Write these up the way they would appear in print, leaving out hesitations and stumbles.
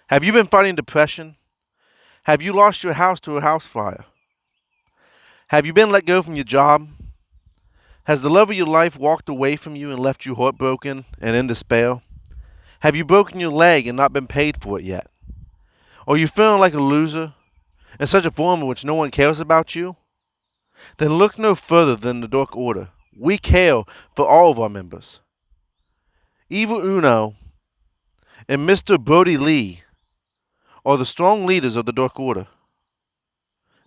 Have you been fighting depression? Have you lost your house to a house fire? Have you been let go from your job? Has the love of your life walked away from you and left you heartbroken and in despair? Have you broken your leg and not been paid for it yet? Are you feeling like a loser in such a form in which no one cares about you? Then look no further than the Dark Order. We care for all of our members. Evil Uno and Mr. Brody Lee are the strong leaders of the Dark Order.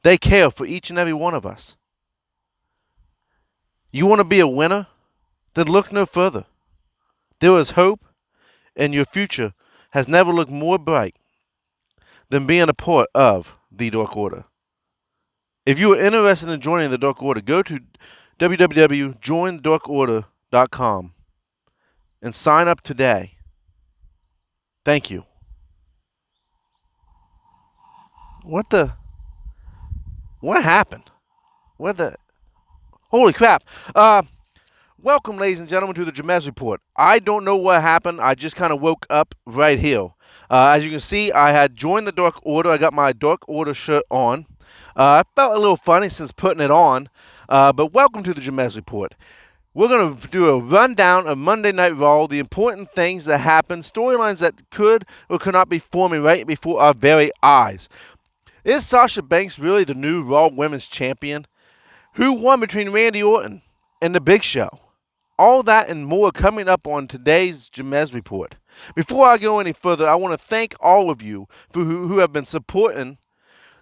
They care for each and every one of us. You want to be a winner? Then look no further. There is hope, and your future has never looked more bright than being a part of the Dark Order. If you are interested in joining the Dark Order, go to www.jointhedarkorder.com and sign up today. Thank you. What happened? Holy crap. Welcome, ladies and gentlemen, to the Jamez Report. I don't know what happened. I just kind of woke up right here. As you can see, I had joined the Dark Order. I got my Dark Order shirt on. I felt a little funny since putting it on, but welcome to the Jamez Report. We're going to do a rundown of Monday Night Raw, the important things that happened, storylines that could or could not be forming right before our very eyes. Is Sasha Banks really the new Raw Women's Champion? Who won between Randy Orton and The Big Show? All that and more coming up on today's Jamez Report. Before I go any further, I want to thank all of you for who have been supporting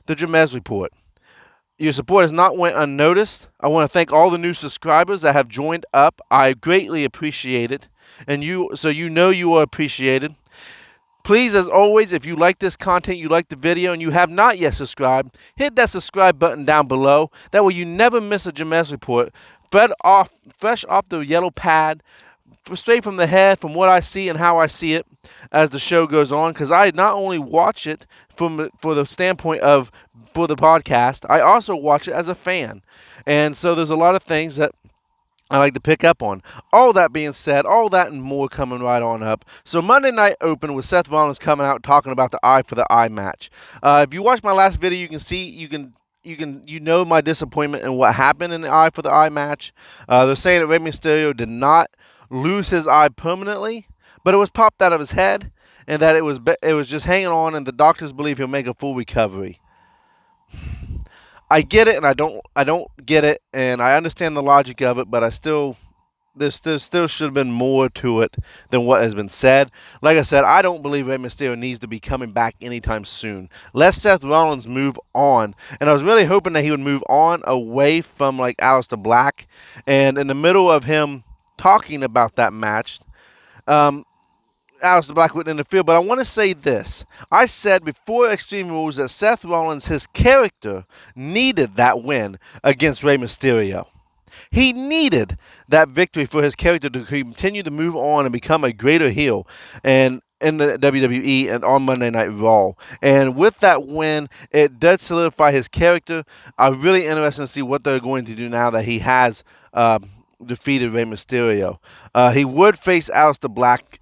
the Jamez Report. Your support has not went unnoticed. I want to thank all the new subscribers that have joined up. I greatly appreciate it, and you know you are appreciated. Please, as always, if you like this content, you like the video, and you have not yet subscribed, hit that subscribe button down below. That way you never miss a Jamez Report. Fresh off the yellow pad, straight from the head, from what I see and how I see it as the show goes on. Because I not only watch it for the standpoint of for the podcast, I also watch it as a fan. And so there's a lot of things that I like to pick up on. All that being said, all that and more coming right on up. So Monday Night opened with Seth Rollins coming out talking about the eye for the eye match. If you watched my last video, you can see you know my disappointment in what happened in the eye for the eye match. They're saying that Rey Mysterio did not lose his eye permanently, but it was popped out of his head, and that it was just hanging on, and the doctors believe he'll make a full recovery. I get it, and I don't get it, and I understand the logic of it, but there still should have been more to it than what has been said. Like I said, I don't believe Rey Mysterio needs to be coming back anytime soon. Let Seth Rollins move on, and I was really hoping that he would move on away from like Aleister Black, and in the middle of him talking about that match, Aleister Black wouldn't interfere, but I want to say this. I said before Extreme Rules that Seth Rollins, his character, needed that win against Rey Mysterio. He needed that victory for his character to continue to move on and become a greater heel and in the WWE and on Monday Night Raw. And with that win, it does solidify his character. I'm really interested to see what they're going to do now that he has defeated Rey Mysterio. He would face Aleister Black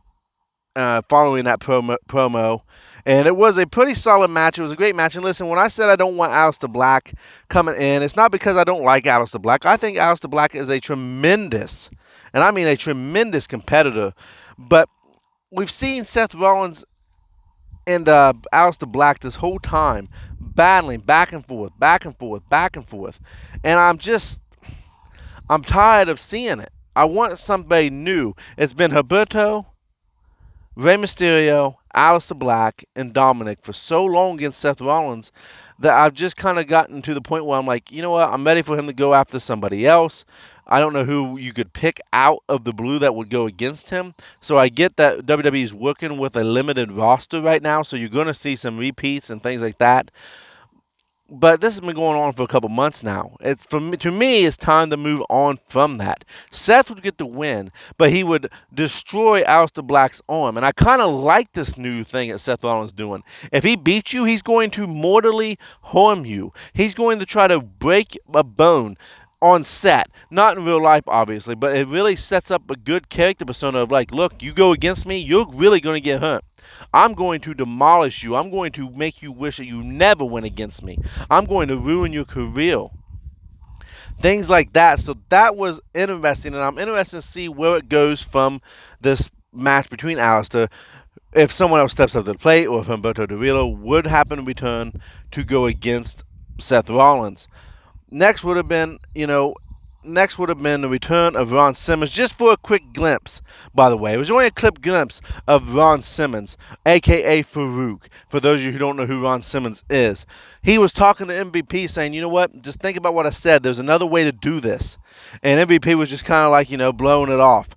following that promo, and it was a pretty solid match. It was a great match. And listen, when I said I don't want Aleister Black coming in, it's not because I don't like Aleister Black. I think Aleister Black is a tremendous, and I mean a tremendous competitor. But we've seen Seth Rollins and Aleister Black this whole time battling back and forth, and I'm tired of seeing it. I want somebody new. It's been Humberto, Rey Mysterio, Aleister Black, and Dominic for so long against Seth Rollins that I've just kind of gotten to the point where I'm like, you know what, I'm ready for him to go after somebody else. I don't know who you could pick out of the blue that would go against him. So I get that WWE is working with a limited roster right now, so you're going to see some repeats and things like that. But this has been going on for a couple months now. To me, it's time to move on from that. Seth would get the win, but he would destroy Aleister Black's arm. And I kind of like this new thing that Seth Rollins is doing. If he beats you, he's going to mortally harm you. He's going to try to break a bone on set, not in real life, obviously, but it really sets up a good character persona of like, look, you go against me, you're really going to get hurt. I'm going to demolish you. I'm going to make you wish that you never went against me. I'm going to ruin your career. Things like that. So that was interesting, and I'm interested to see where it goes from this match between Alistair, if someone else steps up to the plate, or if Humberto Carrillo would happen to return to go against Seth Rollins. Next would have been the return of Ron Simmons, just for a quick glimpse, by the way. It was only a clip glimpse of Ron Simmons, a.k.a. Farouk, for those of you who don't know who Ron Simmons is. He was talking to MVP saying, you know what, just think about what I said. There's another way to do this. And MVP was just kind of like, blowing it off.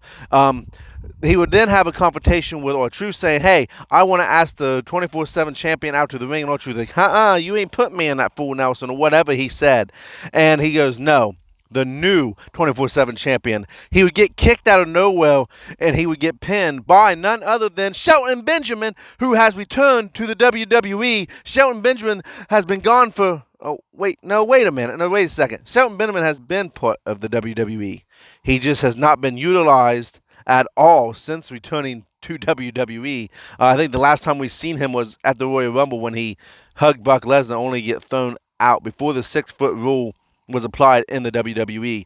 He would then have a confrontation with R-Truth saying, hey, I want to ask the 24/7 champion out to the ring. And R-Truth like, you ain't put me in that fool, Nelson, or whatever he said. And he goes, no. The new 24/7 champion. He would get kicked out of nowhere, and he would get pinned by none other than Shelton Benjamin, who has returned to the WWE. Shelton Benjamin has been gone for... wait a second. Shelton Benjamin has been part of the WWE. He just has not been utilized at all since returning to WWE. I think the last time we've seen him was at the Royal Rumble when he hugged Brock Lesnar, only to get thrown out before the 6-foot rule was applied in the WWE.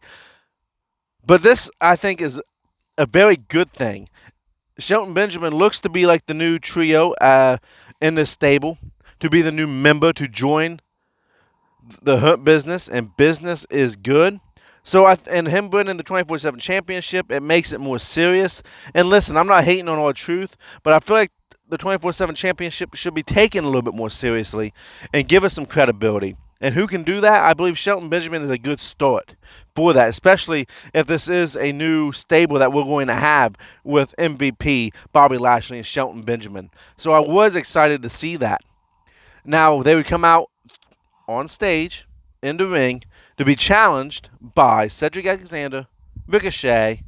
But this, I think, is a very good thing. Shelton Benjamin looks to be like the new trio in this stable, to be the new member to join the Hurt Business, and business is good. So, and him winning the 24/7 championship, it makes it more serious. And listen, I'm not hating on R-Truth, but I feel like the 24/7 championship should be taken a little bit more seriously and give us some credibility. And who can do that? I believe Shelton Benjamin is a good start for that, especially if this is a new stable that we're going to have with MVP, Bobby Lashley, and Shelton Benjamin. So I was excited to see that. Now, they would come out on stage, in the ring, to be challenged by Cedric Alexander, Ricochet,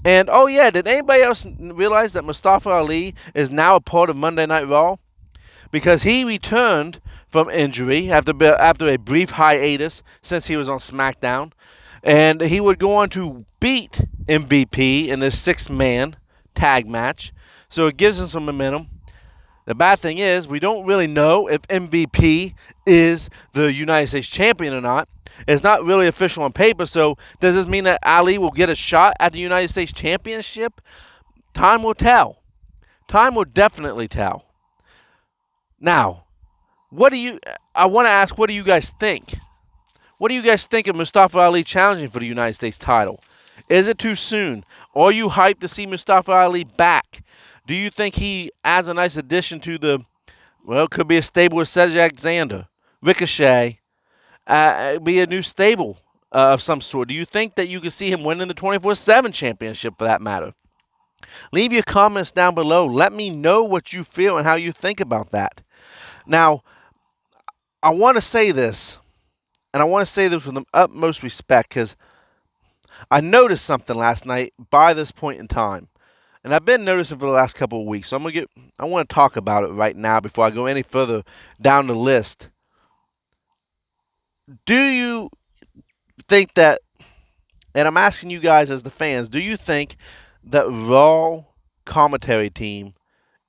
and, oh yeah, did anybody else realize that Mustafa Ali is now a part of Monday Night Raw? Because he returned from injury after a brief hiatus since he was on SmackDown. And he would go on to beat MVP in this 6-man tag match. So it gives him some momentum. The bad thing is, we don't really know if MVP is the United States champion or not. It's not really official on paper, so does this mean that Ali will get a shot at the United States championship? Time will tell. Time will definitely tell. Now, I want to ask, what do you guys think? What do you guys think of Mustafa Ali challenging for the United States title? Is it too soon? Are you hyped to see Mustafa Ali back? Do you think he adds a nice addition to it could be a stable with Cedric Alexander, Ricochet, be a new stable of some sort? Do you think that you could see him winning the 24/7 championship, for that matter? Leave your comments down below. Let me know what you feel and how you think about that. Now, I want to say this, and I want to say this with the utmost respect, because I noticed something last night by this point in time. And I've been noticing for the last couple of weeks, so I want to talk about it right now before I go any further down the list. Do you think that, and I'm asking you guys as the fans, do you think that Raw commentary team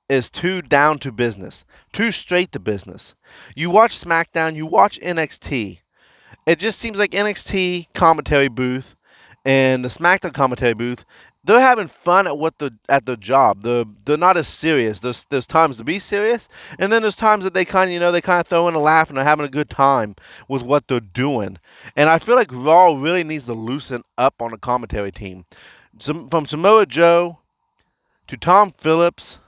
is too down to business, too straight to business? You watch SmackDown, you watch NXT. It just seems like NXT commentary booth and the SmackDown commentary booth, they're having fun at their job. They're not as serious. There's times to be serious, and then there's times that they kind of throw in a laugh and they're having a good time with what they're doing. And I feel like Raw really needs to loosen up on the commentary team. From Samoa Joe to Tom Phillips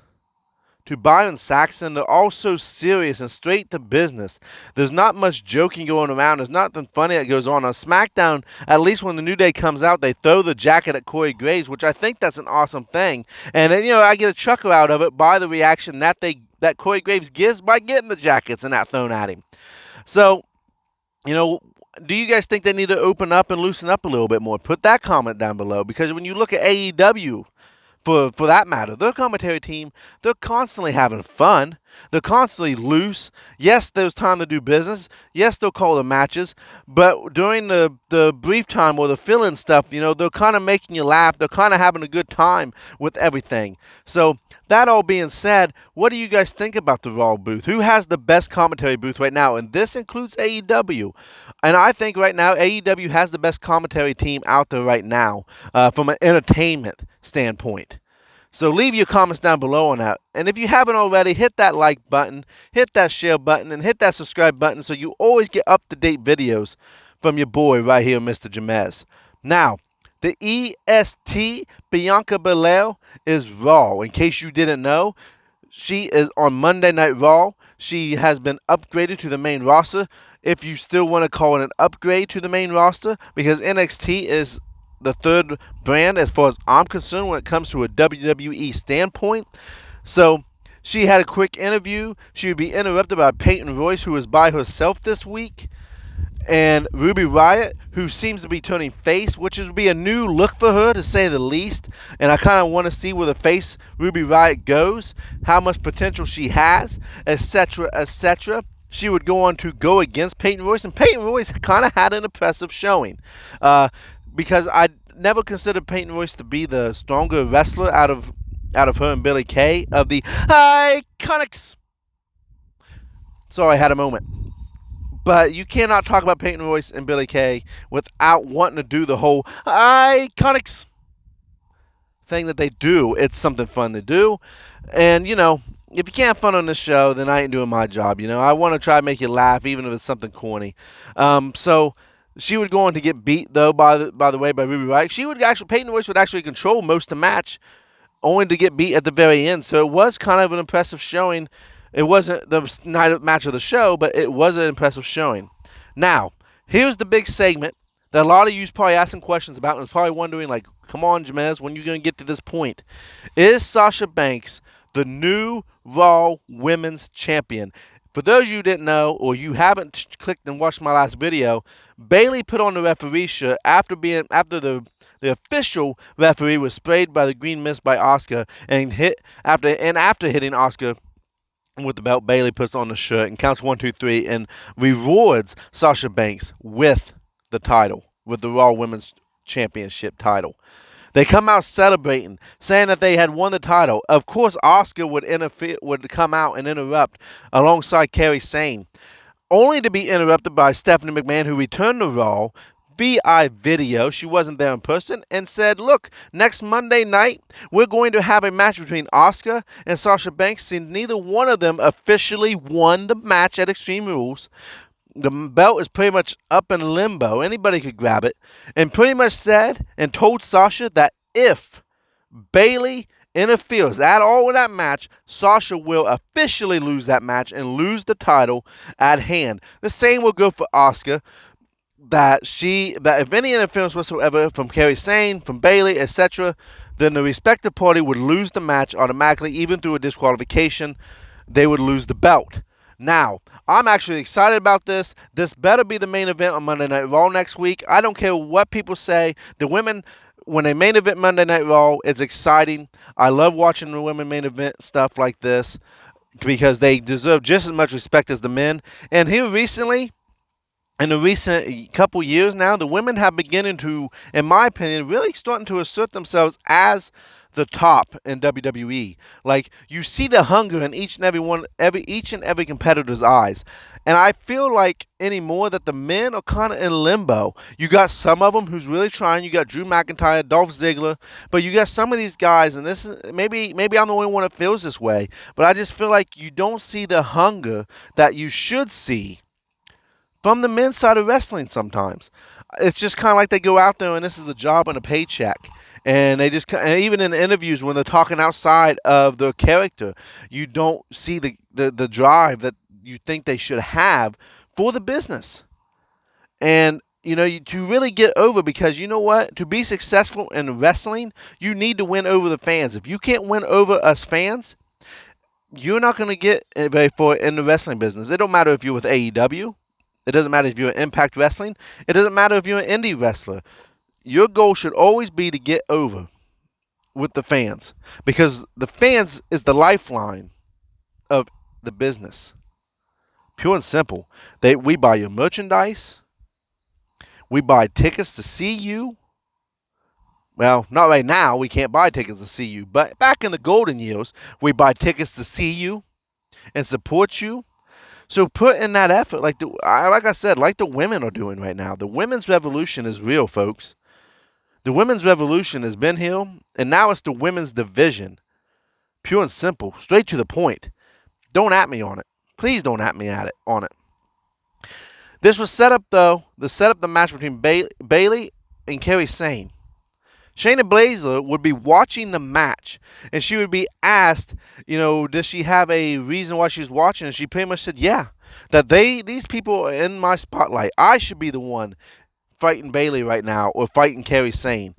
to Byron Saxton, they're all so serious and straight to business. There's not much joking going around. There's nothing funny that goes on. On SmackDown, at least when the New Day comes out, they throw the jacket at Corey Graves, which I think that's an awesome thing. And I get a chuckle out of it by the reaction that Corey Graves gives by getting the jackets and that thrown at him. So, do you guys think they need to open up and loosen up a little bit more? Put that comment down below, because when you look at AEW, for that matter, their commentary team, they're constantly having fun. They're constantly loose. Yes, there's time to do business. Yes, they'll call the matches. But during the brief time or the fill-in stuff, they're kind of making you laugh. They're kind of having a good time with everything. So that all being said, what do you guys think about the Raw booth? Who has the best commentary booth right now? And this includes AEW. And I think right now AEW has the best commentary team out there right now from an entertainment standpoint. So leave your comments down below on that. And if you haven't already, hit that like button, hit that share button, and hit that subscribe button so you always get up-to-date videos from your boy right here, Mr. Jamez. Now, the EST Bianca Belair is Raw. In case you didn't know, she is on Monday Night Raw. She has been upgraded to the main roster. If you still want to call it an upgrade to the main roster, because NXT is the third brand as far as I'm concerned when it comes to a WWE standpoint. So she had a quick interview. She would be interrupted by Peyton Royce, who is by herself this week, and Ruby Riott, who seems to be turning face, which would be a new look for her, to say the least. And I kind of want to see where the face Ruby Riott goes, how much potential she has, etc., etc. She would go on to go against Peyton Royce, and Peyton Royce kind of had an impressive showing. Because I never considered Peyton Royce to be the stronger wrestler out of her and Billie Kay of the Iconics. Sorry, I had a moment. But you cannot talk about Peyton Royce and Billie Kay without wanting to do the whole Iconics thing that they do. It's something fun to do. And, if you can't have fun on this show, then I ain't doing my job. I want to try to make you laugh, even if it's something corny. So she would go on to get beat, though, by the way, by Ruby Riott. Peyton Royce would actually control most of the match, only to get beat at the very end. So it was kind of an impressive showing. It wasn't the night match of the show, but it was an impressive showing. Now, here's the big segment that a lot of you probably asking questions about and probably wondering, like, come on, Jamez, when are you going to get to this point? Is Sasha Banks the new Raw Women's Champion? For those of you who didn't know, or you haven't clicked and watched my last video, Bayley put on the referee shirt after the official referee was sprayed by the green mist by Asuka and after hitting Asuka with the belt. Bayley puts on the shirt and counts 1, 2, 3 and rewards Sasha Banks with the title, with the Raw Women's Championship title. They come out celebrating, saying that they had won the title. Of course, Asuka would come out and interrupt alongside Kairi Sane, only to be interrupted by Stephanie McMahon, who returned to Raw via video. She wasn't there in person, and said, look, next Monday night, we're going to have a match between Asuka and Sasha Banks, since neither one of them officially won the match at Extreme Rules. The belt is pretty much up in limbo. Anybody could grab it. And pretty much said and told Sasha that if Bayley interferes at all with that match, Sasha will officially lose that match and lose the title at hand. The same will go for Asuka. That if any interference whatsoever from Kairi Sane, from Bayley, etc., then the respective party would lose the match automatically, even through a disqualification. They would lose the belt. Now, I'm actually excited about this. This better be the main event on Monday Night Raw next week. I don't care what people say. The women, when they main event Monday Night Raw, it's exciting. I love watching the women main event stuff like this because they deserve just as much respect as the men. And here recently, in the recent couple years now, the women have beginning to, in my opinion, really starting to assert themselves as the top in WWE. Like, you see the hunger in each and every competitor's eyes. And I feel like anymore that the men are kind of in limbo. You got some of them who's really trying. You got Drew McIntyre, Dolph Ziggler, but you got some of these guys, and this is maybe I'm the only one that feels this way, but I just feel like you don't see the hunger that you should see from the men's side of wrestling sometimes. It's just kind of like they go out there and this is a job and a paycheck. And they just, and even in interviews when they're talking outside of their character, you don't see the drive that you think they should have for the business. And, to really get over, because you know what? To be successful in wrestling, you need to win over the fans. If you can't win over us fans, you're not going to get very far in the wrestling business. It don't matter if you're with AEW. It doesn't matter if you're in Impact Wrestling. It doesn't matter if you're an indie wrestler. Your goal should always be to get over with the fans, because the fans is the lifeline of the business. Pure and simple. We buy your merchandise. We buy tickets to see you. Well, not right now. We can't buy tickets to see you. But back in the golden years, we buy tickets to see you and support you. So put in that effort, like I said, like the women are doing right now. The women's revolution is real, folks. The women's revolution has been here, and now it's the women's division. Pure and simple, straight to the point. Don't at me on it. Please don't at me on it. This was set up, though, to set up the match between Bayley and Kairi Sane. Shayna Baszler would be watching the match, and she would be asked, does she have a reason why she's watching? And she pretty much said, yeah, that these people are in my spotlight. I should be the one fighting Bayley right now or fighting Kairi Sane.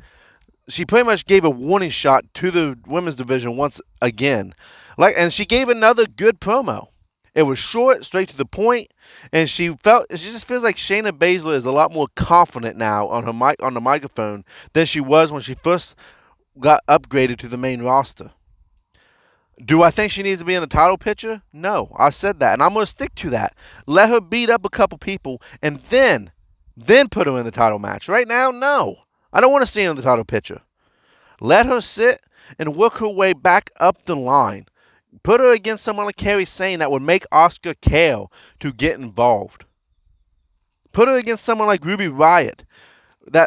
She pretty much gave a warning shot to the women's division once again. And she gave another good promo. It was short, straight to the point, and she just feels like Shayna Baszler is a lot more confident now on the microphone than she was when she first got upgraded to the main roster. Do I think she needs to be in the title picture? No, I said that, and I'm going to stick to that. Let her beat up a couple people, and then put her in the title match. Right now, no. I don't want to see her in the title picture. Let her sit and work her way back up the line. Put her against someone like Kairi Sane that would make Asuka care to get involved. Put her against someone like Ruby Riott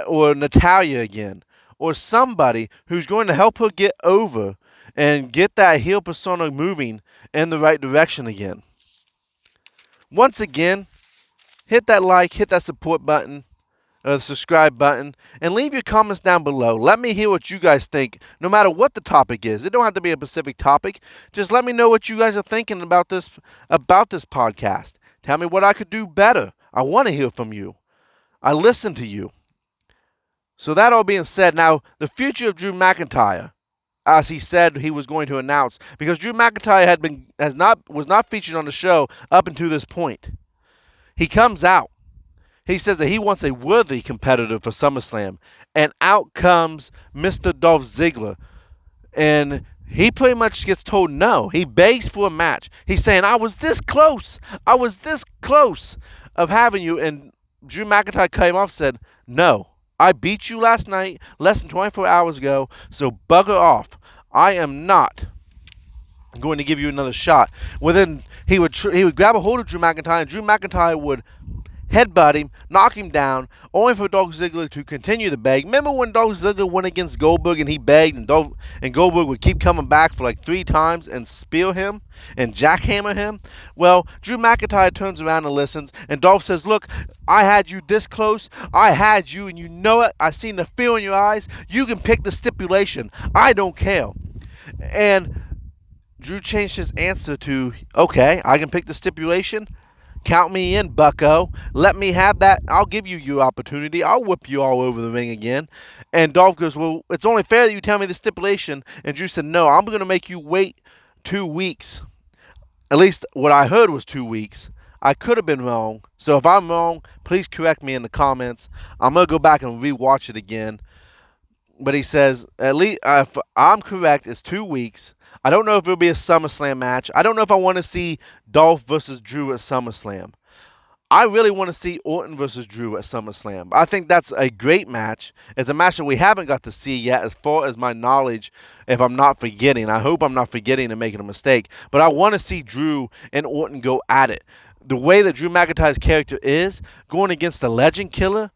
or Natalya again. Or somebody who's going to help her get over and get that heel persona moving in the right direction again. Once again, hit that like, hit that support button, the subscribe button, and leave your comments down below. Let me hear what you guys think, no matter what the topic is. It don't have to be a specific topic. Just let me know what you guys are thinking about this podcast. Tell me what I could do better. I want to hear from you. I listen to you. So that all being said, now the future of Drew McIntyre, as he said he was going to announce, because Drew McIntyre was not featured on the show up until this point. He comes out. He says that he wants a worthy competitor for SummerSlam. And out comes Mr. Dolph Ziggler. And he pretty much gets told no. He begs for a match. He's saying, I was this close. I was this close of having you. And Drew McIntyre came off and said, no. I beat you last night, less than 24 hours ago. So bugger off. I am not going to give you another shot. Well, then he would grab a hold of Drew McIntyre, and Drew McIntyre would headbutt him, knock him down, only for Dolph Ziggler to continue to beg. Remember when Dolph Ziggler went against Goldberg and he begged, and Goldberg would keep coming back for like 3 times and spear him and jackhammer him? Well, Drew McIntyre turns around and listens, and Dolph says, look, I had you this close. I had you, and you know it. I seen the fear in your eyes. You can pick the stipulation. I don't care. And Drew changed his answer to, okay, I can pick the stipulation. Count me in, bucko. Let me have that. I'll give you your opportunity. I'll whip you all over the ring again. And Dolph goes, well, it's only fair that you tell me the stipulation. And Drew said, no, I'm going to make you wait 2 weeks. At least what I heard was 2 weeks. I could have been wrong. So if I'm wrong, please correct me in the comments. I'm going to go back and rewatch it again. But he says, at least if I'm correct, it's 2 weeks. I don't know if it'll be a SummerSlam match. I don't know if I want to see Dolph versus Drew at SummerSlam. I really want to see Orton versus Drew at SummerSlam. I think that's a great match. It's a match that we haven't got to see yet, as far as my knowledge, if I'm not forgetting. I hope I'm not forgetting and making a mistake. But I want to see Drew and Orton go at it. The way that Drew McIntyre's character is, going against the legend killer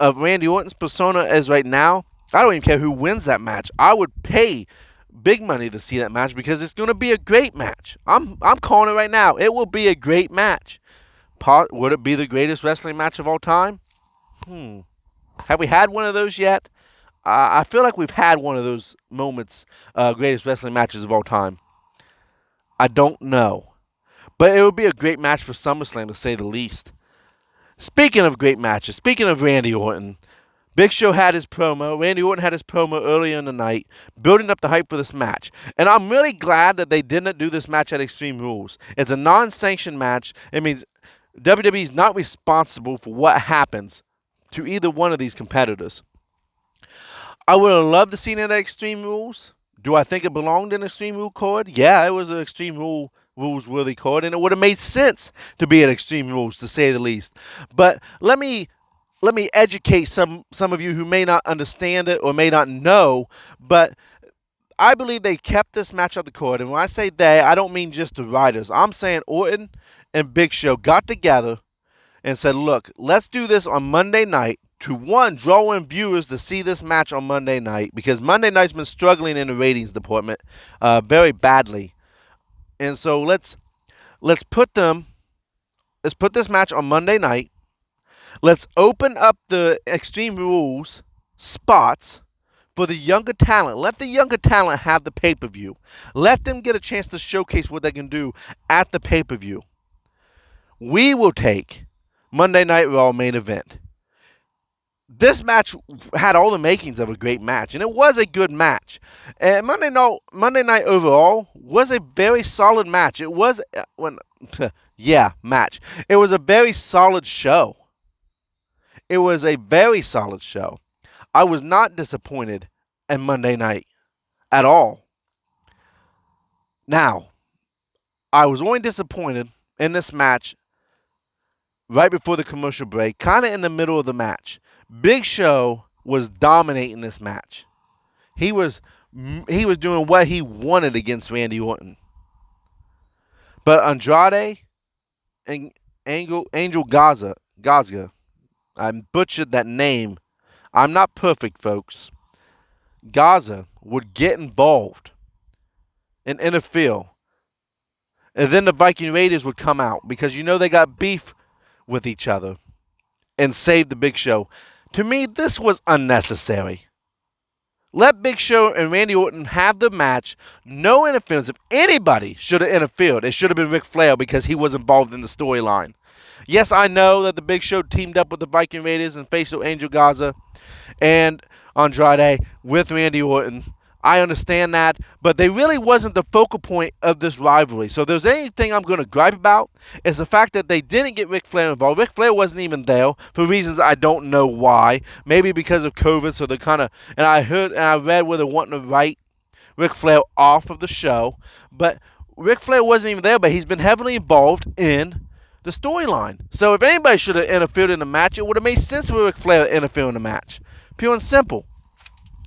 of Randy Orton's persona is right now, I don't even care who wins that match. I would pay big money to see that match because it's going to be a great match. I'm calling it right now. It will be a great match. Would it be the greatest wrestling match of all time? Have we had one of those yet? I feel like we've had one of those moments, greatest wrestling matches of all time. I don't know. But it would be a great match for SummerSlam, to say the least. Speaking of great matches, speaking of Randy Orton, Big Show had his promo. Randy Orton had his promo earlier in the night, building up the hype for this match. And I'm really glad that they didn't do this match at Extreme Rules. It's a non-sanctioned match. It means WWE is not responsible for what happens to either one of these competitors. I would have loved to see it at Extreme Rules. Do I think it belonged in Extreme Rule card? Yeah, it was an Extreme Rule Rules were recorded, and it would have made sense to be at Extreme Rules, to say the least. But let me educate some of you who may not understand it or may not know. But I believe they kept this match up the court, and when I say they, I don't mean just the writers. I'm saying Orton and Big Show got together and said, look, let's do this on Monday night to, one, draw in viewers to see this match on Monday night, because Monday night's been struggling in the ratings department very badly. And so let's put this match on Monday night. Let's open up the Extreme Rules spots for the younger talent. Let the younger talent have the pay-per-view. Let them get a chance to showcase what they can do at the pay-per-view. We will take Monday Night Raw main event. This match had all the makings of a great match, and it was a good match. And Monday Night overall was a very solid match. It was match. It was a very solid show. It was a very solid show. I was not disappointed in Monday night at all. Now, I was only disappointed in this match right before the commercial break, kind of in the middle of the match. Big Show was dominating this match. He was doing what he wanted against Randy Orton. But Andrade and Angel Gaza, I butchered that name. I'm not perfect, folks. Gaza would get involved and interfere. And then the Viking Raiders would come out, because they got beef with each other, and save the Big Show. To me, this was unnecessary. Let Big Show and Randy Orton have the match. No interference. If anybody should have interfered, it should have been Ric Flair, because he was involved in the storyline. Yes, I know that the Big Show teamed up with the Viking Raiders and faced Angel Gaza and Andrade with Randy Orton. I understand that, but they really wasn't the focal point of this rivalry. So if there's anything I'm going to gripe about, is the fact that they didn't get Ric Flair involved. Ric Flair wasn't even there for reasons I don't know why. Maybe because of COVID, so they're kind of, and I heard and I read where they're wanting to write Ric Flair off of the show. But Ric Flair wasn't even there, but he's been heavily involved in the storyline. So if anybody should have interfered in the match, it would have made sense for Ric Flair to interfere in the match. Pure and simple.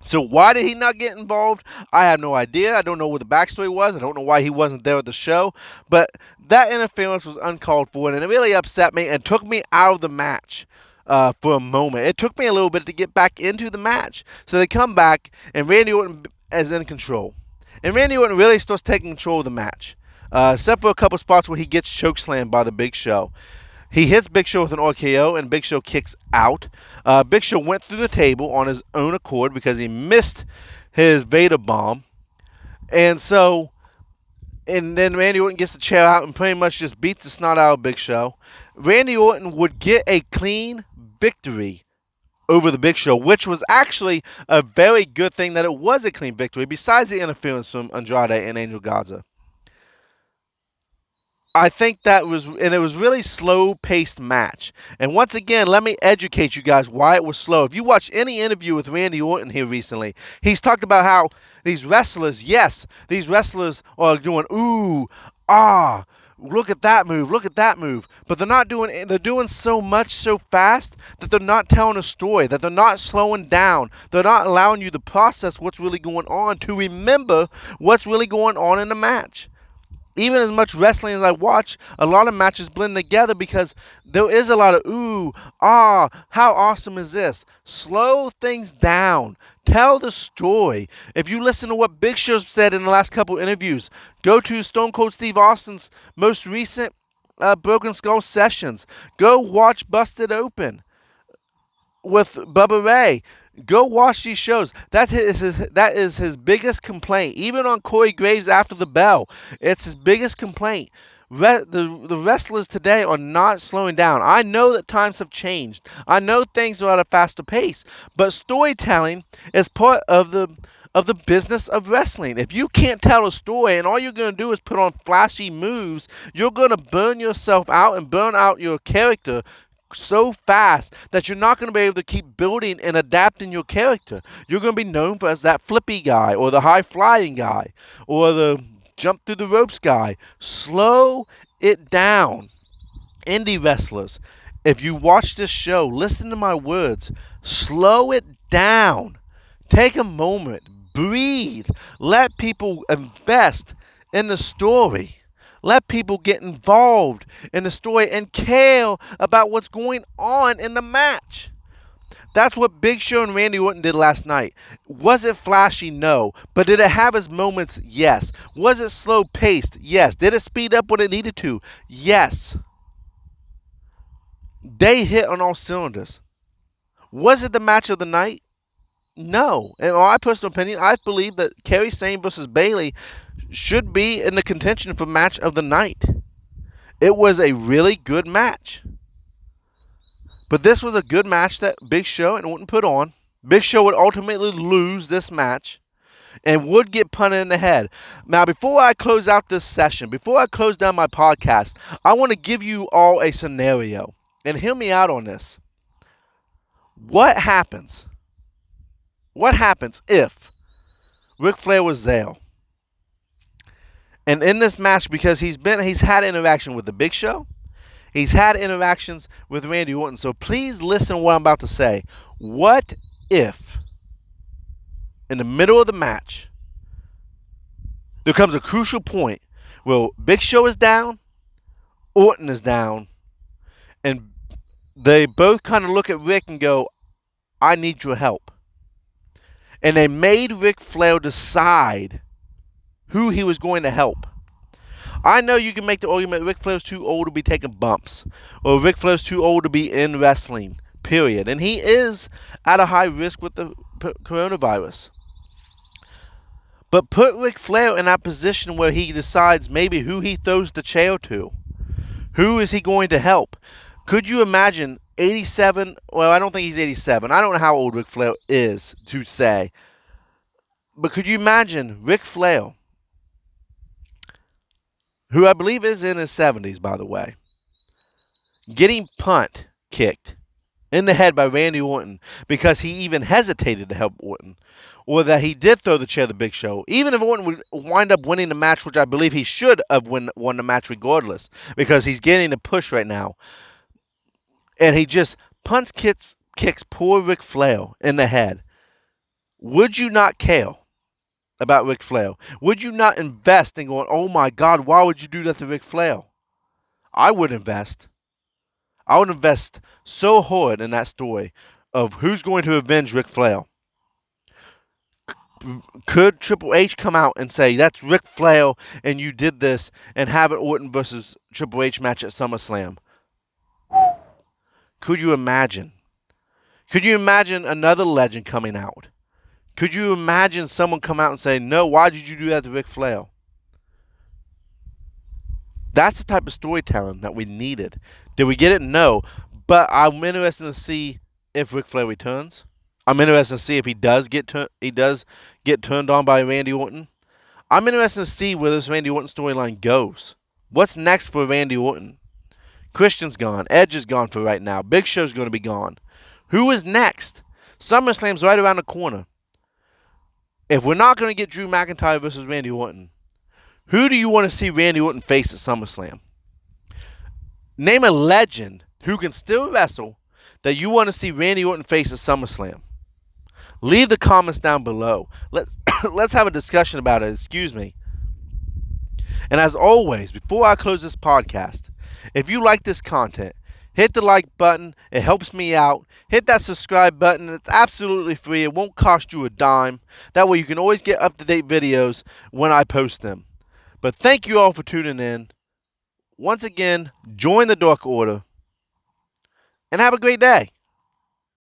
So why did he not get involved? I have no idea. I don't know what the backstory was. I don't know why he wasn't there at the show. But that interference was uncalled for, and it really upset me and took me out of the match for a moment. It took me a little bit to get back into the match. So they come back, and Randy Orton is in control. And Randy Orton really starts taking control of the match, except for a couple spots where he gets chokeslammed by the Big Show. He hits Big Show with an RKO, and Big Show kicks out. Big Show went through the table on his own accord because he missed his Vader bomb. And then Randy Orton gets the chair out and pretty much just beats the snot out of Big Show. Randy Orton would get a clean victory over the Big Show, which was actually a very good thing that it was a clean victory, besides the interference from Andrade and Angel Gaza. I think it was really slow-paced match. And once again, let me educate you guys why it was slow. If you watch any interview with Randy Orton here recently, he's talked about how these wrestlers are doing, ooh, ah, look at that move. But they're doing so much so fast that they're not telling a story, that they're not slowing down. They're not allowing you to process what's really going on, to remember what's really going on in the match. Even as much wrestling as I watch, a lot of matches blend together because there is a lot of, ooh, ah, how awesome is this? Slow things down. Tell the story. If you listen to what Big Show said in the last couple interviews, go to Stone Cold Steve Austin's most recent Broken Skull sessions. Go watch Busted Open with Bubba Ray. Go watch these shows. That is his biggest complaint. Even on Corey Graves After the Bell, it's his biggest complaint. The wrestlers today are not slowing down. I know that times have changed. I know things are at a faster pace. But storytelling is part of the business of wrestling. If you can't tell a story and all you're going to do is put on flashy moves, you're going to burn yourself out and burn out your character so fast that you're not going to be able to keep building and adapting your character. You're going to be known as that flippy guy or the high-flying guy or the jump through the ropes guy. Slow it down. Indie wrestlers, if you watch this show, listen to my words. Slow it down. Take a moment. Breathe. Let people invest in the story. Let people get involved in the story and care about what's going on in the match. That's what Big Show and Randy Orton did last night. Was it flashy? No. But did it have its moments? Yes. Was it slow paced? Yes. Did it speed up when it needed to? Yes. They hit on all cylinders. Was it the match of the night? No. In my personal opinion, I believe that Kairi Sane versus Bayley should be in the contention for match of the night. It was a really good match. But this was a good match that Big Show and Orton put on. Big Show would ultimately lose this match and would get punted in the head. Now, before I close out this session, before I close down my podcast, I want to give you all a scenario. And hear me out on this. What happens? What happens if Ric Flair was there? And in this match, because he's had interaction with the Big Show, he's had interactions with Randy Orton. So please listen to what I'm about to say. What if, in the middle of the match, there comes a crucial point where Big Show is down, Orton is down, and they both kind of look at Rick and go, I need your help. And they made Ric Flair decide who he was going to help. I know you can make the argument Ric Flair's too old to be taking bumps, or Ric Flair's too old to be in wrestling, period. And he is at a high risk with the coronavirus. But put Ric Flair in that position where he decides maybe who he throws the chair to. Who is he going to help? Could you imagine 87? Well, I don't think he's 87. I don't know how old Ric Flair is to say. But could you imagine Ric Flair, who I believe is in his 70s, by the way, getting punt kicked in the head by Randy Orton because he even hesitated to help Orton, or that he did throw the chair to the Big Show, even if Orton would wind up winning the match, which I believe he should have won the match regardless, because he's getting a push right now, and he just punts, kicks poor Ric Flair in the head. Would you not care about Ric Flair? Would you not invest in going, oh my God, why would you do that to Ric Flair? I would invest. I would invest so hard in that story of who's going to avenge Ric Flair. Could Triple H come out and say, that's Ric Flair and you did this, and have an Orton versus Triple H match at SummerSlam? Could you imagine? Could you imagine another legend coming out? Could you imagine someone come out and say, no, why did you do that to Ric Flair? That's the type of storytelling that we needed. Did we get it? No. But I'm interested to see if Ric Flair returns. I'm interested to see if he does get turned on by Randy Orton. I'm interested to see where this Randy Orton storyline goes. What's next for Randy Orton? Christian's gone. Edge is gone for right now. Big Show's going to be gone. Who is next? SummerSlam's right around the corner. If we're not going to get Drew McIntyre versus Randy Orton, who do you want to see Randy Orton face at SummerSlam? Name a legend who can still wrestle that you want to see Randy Orton face at SummerSlam. Leave the comments down below. Let's have a discussion about it. Excuse me. And as always, before I close this podcast, if you like this content, hit the like button. It helps me out. Hit that subscribe button. It's absolutely free. It won't cost you a dime. That way you can always get up-to-date videos when I post them. But thank you all for tuning in. Once again, join the Dark Order. And have a great day.